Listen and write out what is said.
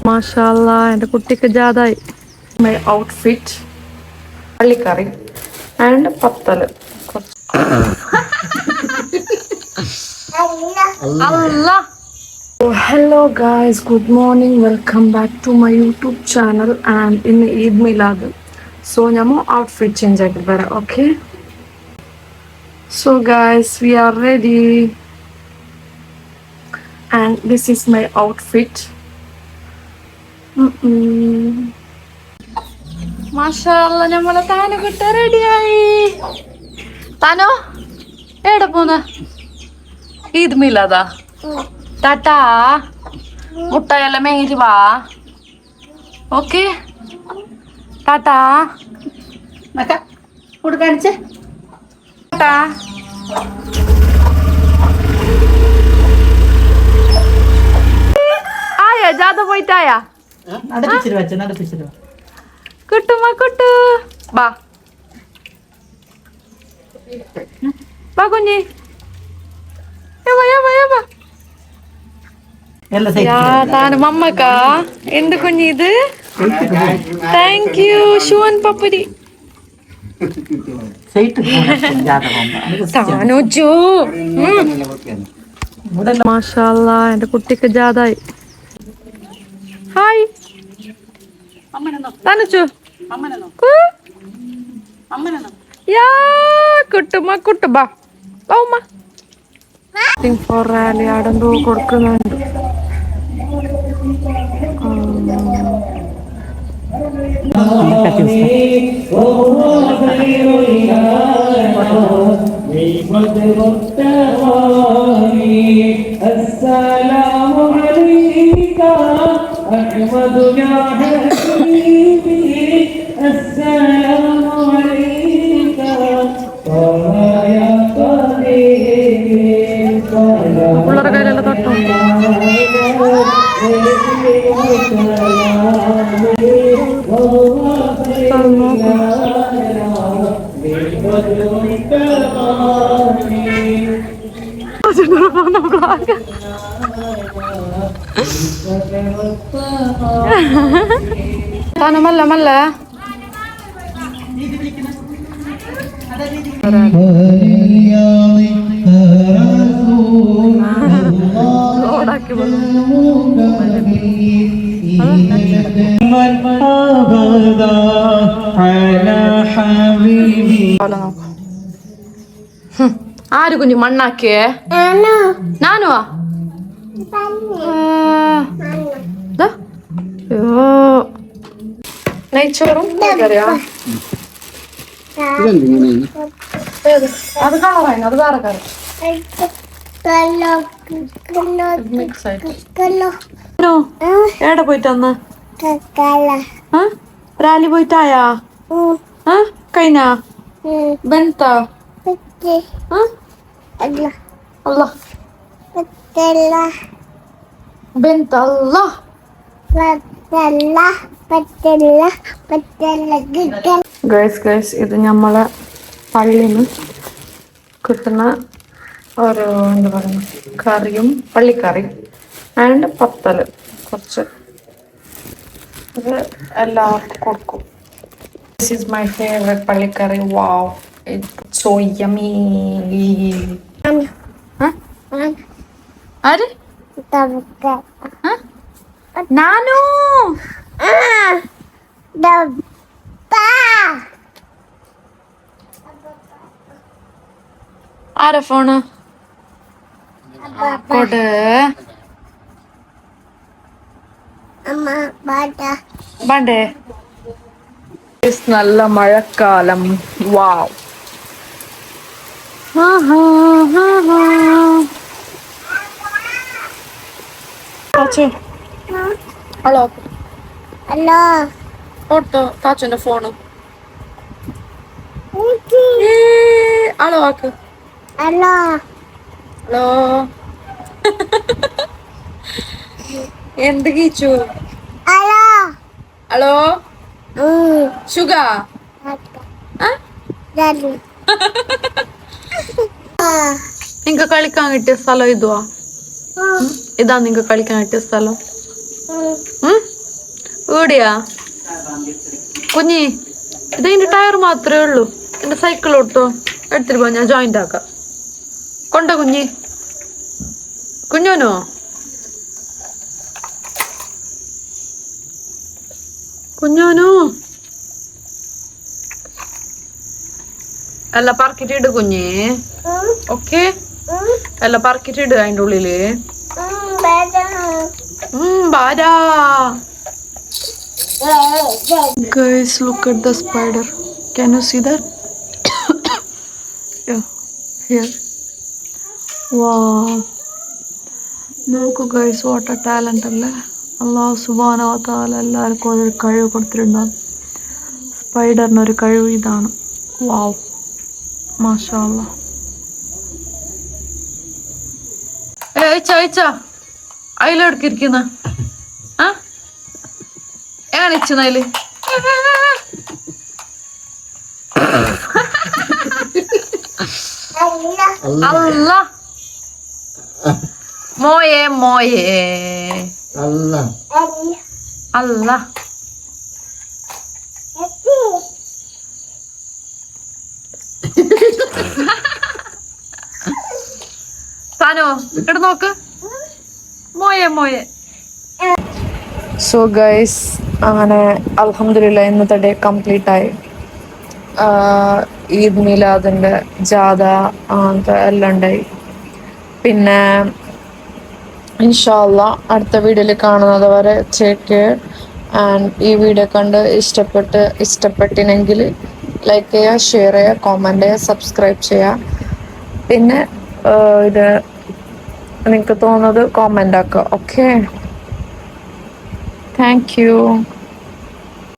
മാഷാല്ലാ എൻ്റെ കുട്ടിക്ക് ജാതായി. മൈ ഔട്ട്ഫിറ്റ് പള്ളിക്കറി ആൻഡ് പത്തൽ. Hello guys, good morning, welcome back to my YouTube channel and in Eid Milad. So now outfit change agibara, okay? So guys, we are ready and this is my outfit. Mashallah, namala Tanu kutta ready aayi. Tanu, eda pona? Eid Milada. Tata, മുട്ടായല്ല മേരി വാ. Okay tata. കാണിച്ചേ tata. ആയാ ജാഥ പോയിട്ടായാ? കുട്ടുമ്മ കുട്ടു ബാ ബാ കുഞ്ഞി. മമ്മക്ക എന്ത് കുഞ്ഞി ഇത്? Thank you ഷുവൻ പപ്പരി. മാഷാല്ലാ എൻ്റെ കുട്ടിക്ക് ജാതായി. ഹായ് തനുച്ചു യാ കുട്ടുമ്മ കുട്ടുബാ ഉമ്മ. ഫോർ റാലി ആടെന്തോ കൊടുക്കുന്നുണ്ട്. പിള്ളേരുടെ കയ്യിലുള്ള തൊട്ടോ താനു മല്ല മല്ല ഓടാക്കി ആര് കുഞ്ഞു മണ്ണാക്കിയേ? നാനുവാ? നെയ്ച്ചോറും കറിയാ? അത് കളറായിരുന്നു, അത് വേറെ കറി മിക്സ് ആയിട്ട്. എവിടെ പോയിട്ടന്ന് റാലി പോയിട്ടായാ? കഴിഞ്ഞാ ബെന്താ? അല്ല ബെന്തല്ല ഗൈസ് ഇത് നമ്മളെ പള്ളിന്ന് കിട്ടുന്ന ഒരു എന്താ പറയുക കറിയും പള്ളിക്കറി ആൻഡ് പത്തൽ കുറച്ച് ഇത് എല്ലാവർക്കും കൊടുക്കും. ദിസ് ഈസ് മൈ ഫേവറേറ്റ് പള്ളിക്കറി. Wow, it's so yummy. ആര്? നാനു ആരാ ഫോണ് കൊട്? ബണ്ടേ നല്ല മഴക്കാലം. വാവ്. ഹലോ ഹലോ ഓട്ടോ താച്ചുന്റെ ഫോണ്. ഹലോ ആക്ക്. ഹലോ ഹലോ എന്ത് കീച്ചു? ഹലോ ഹലോ ഷുഗ നിങ്ങക്ക് കളിക്കാൻ കിട്ടിയ സ്ഥലം ഇതുവാ? ഇതാ നിങ്ങക്ക് കളിക്കാൻ പറ്റിയ സ്ഥലം. എവിടെയാ കുഞ്ഞി? ഇതിന്റെ ടയർ മാത്രമേ ഉള്ളൂ. എന്റെ സൈക്കിൾ ഓട്ടോ എടുത്തിട്ട് പോ, ഞാൻ ജോയിന്റ് ആക്കാം. കൊണ്ട കുഞ്ഞി, കുഞ്ഞോനോ കുഞ്ഞോനോ എല്ലാം പറക്കിട്ടിട് കുഞ്ഞേ. ഓക്കെ, എല്ലാം പറക്കിട്ടിട് അതിന്റെ ഉള്ളില്. Bara. Guys, look at the spider. Can you see that? Yeah, here. Wow. നോക്കൂ ഗൈസ്, വാട്ട് എ ടാലന്റ് അല്ലേ. അല്ലാഹു സുബ്ഹാനഹു വ തആല എല്ലാവർക്കും ഒരു കഴിവ് കൊടുത്തിട്ടുണ്ടാകും. സ്പൈഡറിനൊരു കഴിവ് ഇതാണ്. വാവ്, മാഷാ അല്ലാഹ്. അയച്ച അതിലെടുക്കിരിക്കുന്ന എങ്ങനെ ഇച്ചതില് അല്ല മോയെ മോയെ അല്ല അല്ല സാനോ ഇവിടെ നോക്ക്, മോയെ മോയെ. സോ ഗൈസ്, അങ്ങനെ അൽഹംദുലില്ലാ ഇന്നത്തെ ഡേ കംപ്ലീറ്റ് ആയി. ഈദ് മിലാദിൻ്റെ ജാഥ അങ്ങനത്തെ എല്ലാം ഉണ്ടായി. പിന്നെ ഇൻഷാ അല്ലാഹ് അടുത്ത വീഡിയോയിൽ കാണുന്നത് വരെ ടേക്ക് കെയർ. ആൻഡ് ഈ വീഡിയോ കണ്ട് ഇഷ്ടപ്പെട്ടിനെങ്കിൽ ലൈക്ക് ചെയ്യുക, ഷെയർ ചെയ്യുക, കോമൻറ്റ് ചെയ്യുക, സബ്സ്ക്രൈബ് ചെയ്യുക. പിന്നെ ഇത് നിങ്ങൾക്ക് തോന്നുന്നത് കോമൻ്റ് ആക്കുക. Okay, thank you.